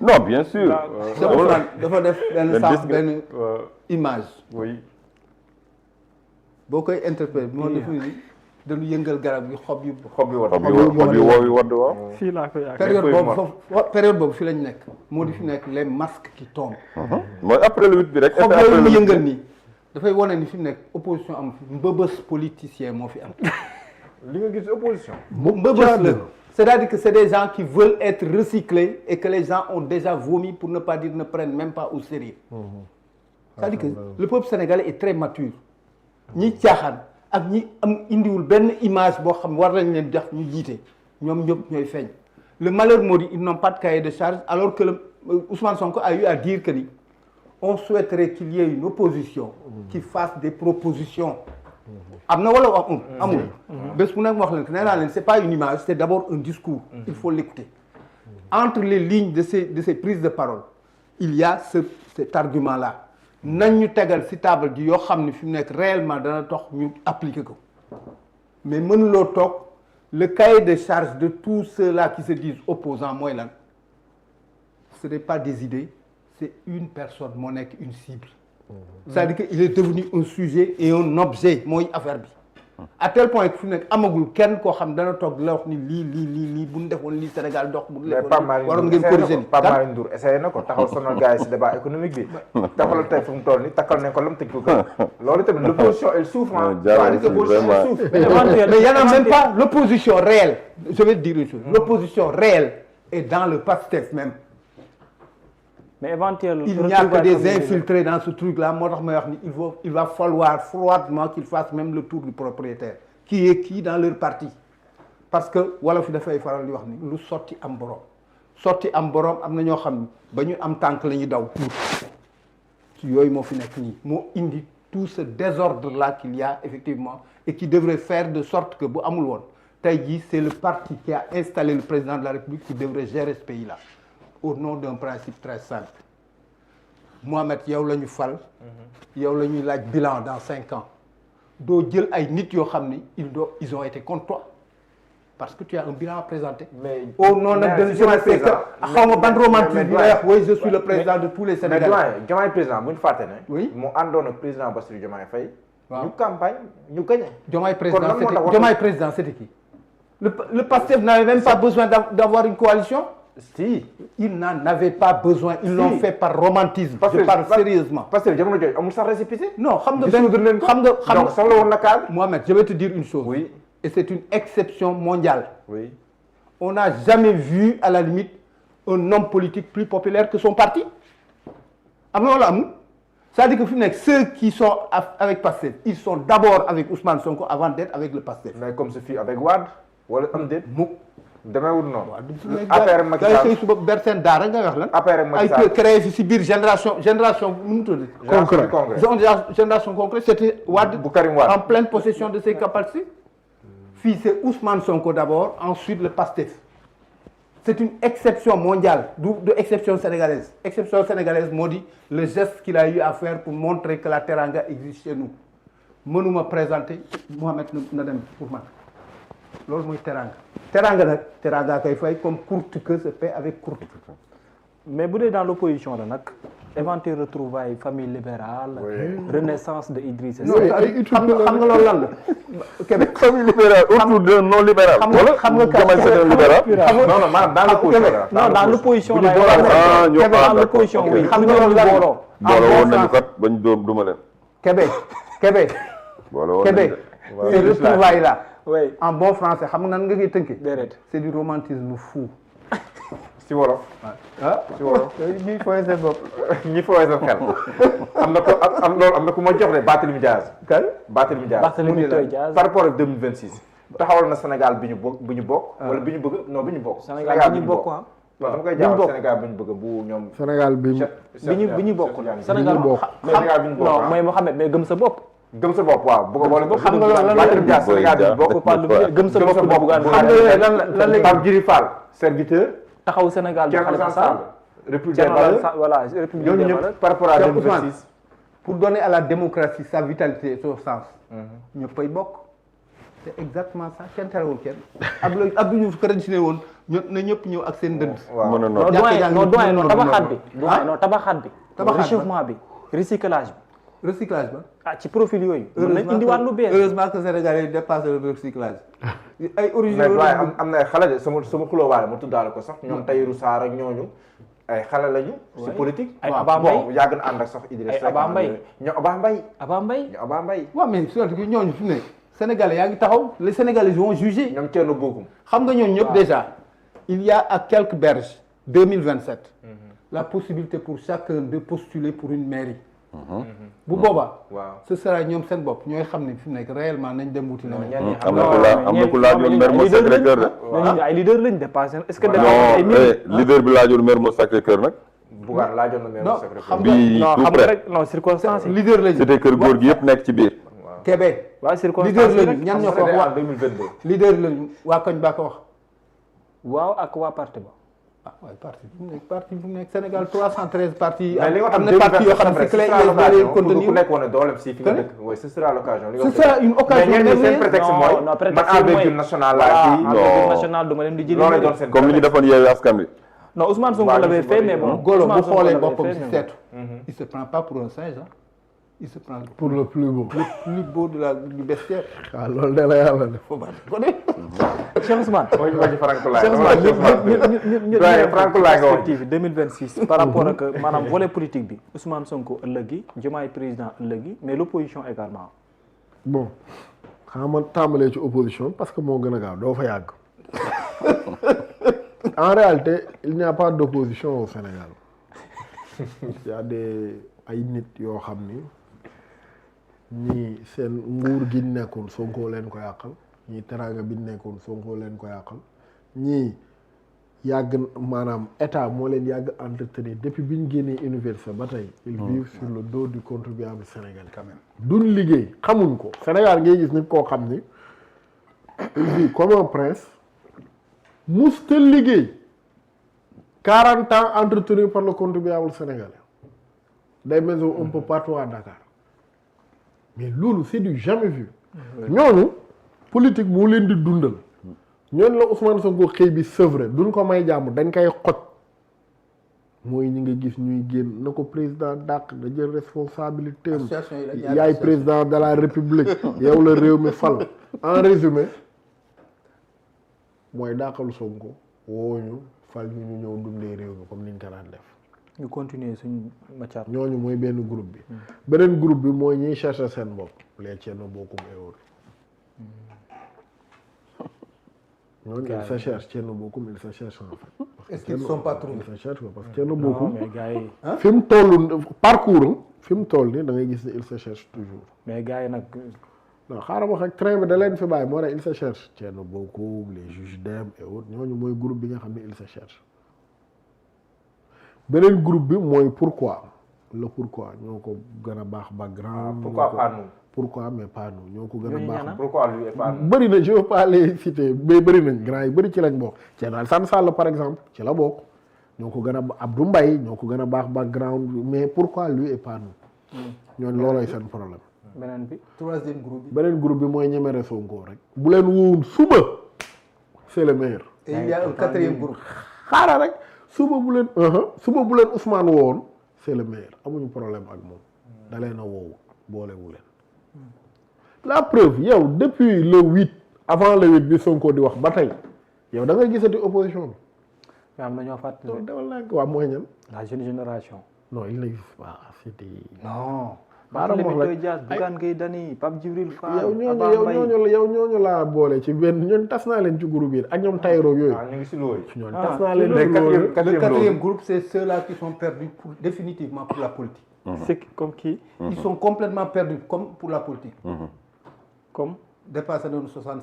non bien sûr. dafa def benn image. oui. boo koy interpréter moo def ni dañu yëngal garab gi xob yu wadd waaw. fii laa ko yaakaar période boobu fi lañ nekk moo di fi nekk les masques qui tombent. mooy après le 8 bi rek. xob yooyu mu yëngal nii dafay wane ni fi mu nekk opposition am fi mbëbës politicien moo fi am. li nga gis opposition. mbëbës la c'est-à-dire que c'est des gens qui veulent être recyclés et que les gens ont déjà vomi pour ne pas dire ne prennent même pas au sérieux. C'est-à-dire que le peuple sénégalais est très mature. ñi caaxaan ak ñi am indiwul benn image boo xam war lañ leen jox ñu jiite ñoom ñëpp ñooy feeñ. Le malheur moo di ils n'ont pas de cahier de charge alors que Ousmane Sonko a eu à dire que ni on souhaiterait qu'il y ait une opposition qui fasse des propositions. am na wala wax amul bés bu nekk wax leen que nee naa leen c'est pas une image c'est d'abord un discours il faut l'écouter entre les lignes de ces prises de parole il y a cet argument là nañ ñu tegal ci table ji yoo xam ne fi mu nekk réellement dana tax ñu appliquer ko mais mënuloo toog le cahier de charge de tous ceux-là qui se disent opposants mooy lan ce n'est pas des idées c'est une personne moo nekk une cible. C'est-à-dire qu'il est devenu un sujet et un objet mooy affaire bi à tel point que fi mu nekk amagul kenn koo xam dana toog la wax ni lii bu ñu defoon lii Sénégal dox bu ñu defoon waroon ngeen corriger ni Pape Malick Ndour essayé na ko taxaw sonal gars yi si débat économique bi taxawal tey fu mu toll ni takkal nañ ko lam tëj ko kër loolu tamit l'opposition elle souffre mais y en a même pas l'opposition réelle je vais te dire une chose l'opposition réelle est dans le PASTEF même. mais éventuellement il n'y a que des infiltrés dans ce truc-là moo tax may wax ni il va falloir froidement qu'ils fassent même le tour du propriétaire qui est qui dans leur parti parce que wala fi dafay faral di wax ni lu sotti am borom am na ñoo xam ni ba ñu am tànk la ñuy daw tuut ci yooyu moo fi nekk nii moo indi tout ce désordre-là qu'il y a effectivement et qui devrait faire de sorte que bu amul woon tey jii c'est le parti qui a installé le président de la République qui devrait gérer ce pays-là au nom d'un principe très simple Mohamed yow la ñu fal yow la ñuy laaj bilan dans 5 ans doo jël ay nit yoo xam ni ils ont été contre toi parce que tu as un bilan à présenter. Mais au nom nag de xaw ma ban romantisme bi lay wax oui je suis le président de tous les Sénégalais. mais Diomaye président bu ñu fàtte ne. oui mu àndoon ak président Bassirou Diomaye Faye. waaw ñu campagne ñu gagné. Diomaye président c'était qui. Le PASTEF n'avait même pas besoin d'avoir une coalition. Si. Ils n'en avaient pas besoin. Ils l'ont fait par romantisme. Je parle sérieusement. Parce que jamono jooju amul sax récépissé. Non xam nga donc soxla woon na cadre. Mohamed je vais te dire une chose. Oui. Et c'est une exception mondiale. Oui. On n'a jamais vu à la limite un homme politique plus populaire que son parti. am na wala amul. C'est-à-dire que fi mu nekk ceux qui sont avec Pastef ils sont d'abord avec Ousmane Sonko avant d'être avec le Pastef. Mais comme ce fut avec Wade wala am déet. mukk demeewul noonu. affaire Macky Sall kay suba Bersen Daara nga wax lan. affaire Macky Sall ay créé fi si biir génération nu mu tudd. génération concret c'était Wade. bu Karim Wade en pleine possession de ses capacités. fii c'est Ousmane Sonko d'abord ensuite le PASTEF. C'est une exception mondiale du exception sénégalaise. Exception sénégalaise moo di le geste qu'il a eu à faire pour montrer que la teranga existe chez nous mënuma présenter Mohamed na dem pour man loolu mooy teranga nag teranga kay fay comme courte que se fait avec courte. mais bu dee dans l'opposition la nag éventuelle retrouvailles famille libérale. renaissance de Idrissa Seck. xam nga loolu lan la. Québec famille libérale autour d'un non libéral. xam nga non maanaam dans l'opposition non dans l'opposition la dans l'opposition oui xam nga loolu lan booloo woon nañu kat bañ duma leen. Québec booloo woon nañu ces retrouvailles là. oui en bon français xam nga nan nga koy tënkee. déedéet c'est du romantisme fou. si wolof. ah si wolof. ñuy fooy seen bopp. ñi fooy seen xel. am na ku ma jox de Barthélémy Dias. kan Barthélémy Dias. Barthélémy Dias par rapport ak 2026. taxawal na Sénégal bi ñu bokk. wala bi ñu bëgg non bi ñu bokk. Sénégal bi ñu bokk ah. waaw dama koy jaaxal Sénégal bi ñu bëgg bu ñoom. Sénégal bi ñu bokk Sénégal Sénégal bi ñu bokk non mooy Mohamed mais gëm sa bopp. gëm sa bopp waaw bu ko boole ko. xam nga lan la Barthélémy Dias Sénégal bi ñu bokk. gëm sa bopp xam nga lan la Pape Djibril Fall serviteur. taxaw Sénégal bi Khalifa Sall. République des valeurs voilà République des valeurs par rapport à 2026. pour donner à la démocratie sa vitalité et son sens. ñëppay bokk. c'est exactement ça kenn terewul kenn Abdou Diouf ko dessiné woon na ñëpp ñëw ak seen dënd. mën na non noonu. doyen non tabaxaat bi. ah non tabaxaat bi. tabaxaat ba réchauffement bi recyclage bi. recyclage ba. ah ci profil yooyu. mën nañ indiwaat lu bees. heureusement que Sénégal yi dépassé le recyclage. ay originaux mais waaye am na ay xale de sama xulóowaale ma tuddaale ko sax ñoom Tahirou Sarr ak ñooñu ay xale lañu. ci politique. ay waaw Aba Mbaye bon yàgg na ànd ak sax Idriss Seck. ay Aba Mbaye ñoo Aba Mbaye. Aba Mbaye. ñoo Aba Mbaye. waaw mais surtout que ñooñu fi mu ne Sénégalais yaa ngi taxaw les Sénégalais vont juger. ñoom Thierno Bocoum. xam nga ñooñu ñëpp déjà il y a à quelques berges 2027 la possibilité pour chacun de postuler pour une mairie. bu boobaa. waaw ce sera ñoom seen bopp ñooy xam ne fi mu nekk réellement nañ dem wuti leneen. am na ku laajul maire Mermoz Sacré-Cœur de. ñooñu ay leader lañ dépassé. est-ce que non leader bi laajul Mermoz Sacré-Cœur nag. Bougane laajoon na maire non Sacré-Cœur. xam nga bii non tout xam nga près. rek non circonstance yi. leader lañu. c'était kër góor gi yëpp nekk ci biir. Kébé. waaw circonstance leader yi lañu rek. ñan ñoo ko en wax 2022. leader lañu waa koñ baa ko wax. waaw ak waa parti ba. ah waaye parti bu nekk Sénégal 313 partis. mais li nga am xam na parti yoo xam ne c'est clair il va les contenir. ku nekk woon doolem si fi nga dëkk. oui ce sera l'occasion. ce sera une occasion. mais ñenn ñi seen prétexte mooy. non man prétexte mooy envergure nationale laa voilà kii. envergure nationale duma leen di jëli. loolu doon seen comme li ñu defoon Yewwi Askan Wi. non Ousmane Sonko l'avait fait mais bon. Golo bu Ousmane Sonko xoolee l'avait boppam fait, si mais seetu. il se prend pas pour un singe hein. Il se prend pour le plus beau. le plus beau du bestiaire. waaw loolu de la yàlla def. Faut pas déconner. Cheikh Ousmane. mooy ñu wàññi Franck Laye. Cheikh Ousmane ñu doyen Franck Laye nga woon. perspective 2026 par rapport ak maanaam volet politique bi Ousmane Sonko ëllëg gi Diomaye président ëllëg gi mais l'opposition également. bon xam nga tàmbalee ci opposition parce que moo gën a gaaw doo fa yàgg. en réalité il n'y a pas d'opposition au Sénégal. il y a ay nit yoo xam ni ñii seen nguur gi nekkoon Sonko leen ko yàqal ñii teraanga bi nekkoon Sonko leen ko yàqal ñii yàgg maanaam état moo leen yàgg entretenir depuis bi ñu génnee université ba tey. ils vivent sur le dos du contribuable sénégalais quand même. duñ liggéey xamuñ ko Sénégal ngay gis nit koo xam ni il vit comme un prince musta liggéey 40 ans entretenu par le contribuable sénégalais. des maisons un peu partout à Dakar mais loolu c'est du jamais vu. ñooñu politique moo leen di dundal. ñooñu la Ousmane Sonko xëy bi sevré duñ ko may jàmm dañ koy xoj. mooy ñi nga gis ñuy génn na ko président dàq da jël responsabilité am. yaay président de la république. yow la réew mi fal. en résumé mooy dàqalu Sonko woo ñu fal ñu ñëw dundee réew mi comme niñ ko daan def. ñu continuer suñu matière. ñooñu mooy benn groupe bi. beneen groupe bi mooy ñiy chercher seen bopp. les Thierno Bocoum et autres. ñooñu il se cherche Thierno Bocoum il se cherche en fait. Est-ce qu'ils ne sont pas trouvés? il se cherche parce que Thierno Bocoum. mais gars yi. fi mu toll parcours fi mu toll nii da ngay gis ne il se cherche toujours. mais gars yi nag. non xaaral ma ak train bi da leen fi bàyyi moo tax il se cherche. Thierno Bocoum les juges Dème et autres ñooñu mooy groupe bi nga xam ne il se cherche. beneen groupe bi mooy pourquoi le pourquoi ñoo ko gën a baax background. pourquoi pas nous. pourquoi mais pas nous ñoo ko gën a baax. pourquoi lui et pas nous. bëri na je veux pas les citer mais bëri nañ grand yi bëri ci lañ bokk. Thierno Alassane Sall par exemple ci la bokk ñoo ko gën a Abdou Mbaye ñoo ko gën a baax background mais pourquoi lui et pas nous. ñooñu loolooy seen problème. beneen bi. troisième groupe bi. beneen groupe bi mooy ñemere Sonko rek. bu leen woowul suba c'est le meilleur. et il y a un quatrième groupe. xaaral rek. suba bu leen Ousmane woon c'est le meilleur amuñu problème ak moom da leen a woowu boolewu leen la preuve yow depuis le 8 avant le 8 bi Sonko di wax ba tey yow da ngay gisati opposition bi. mais am na ñoo fàttali. donc dawal naa ko waa mooy ñan. la jeune génération. non il n'existe pas c'était. non. Baara wax la Dias Bougane Gueye Dany Pape Djibril Fall. yow ñooñu laa boole ci benn ñoon tas naa leen ci groupe yi ak ñoom Tayro yooyu. ñu ngi si loolu. ñoon tas naa leen le quatrième groupe c'est ceux-là qui sont perdus définitivement pour la politique. c'est comme qui. Ils sont complètement perdus comme pour la politique. Comme dépassé nañu 60.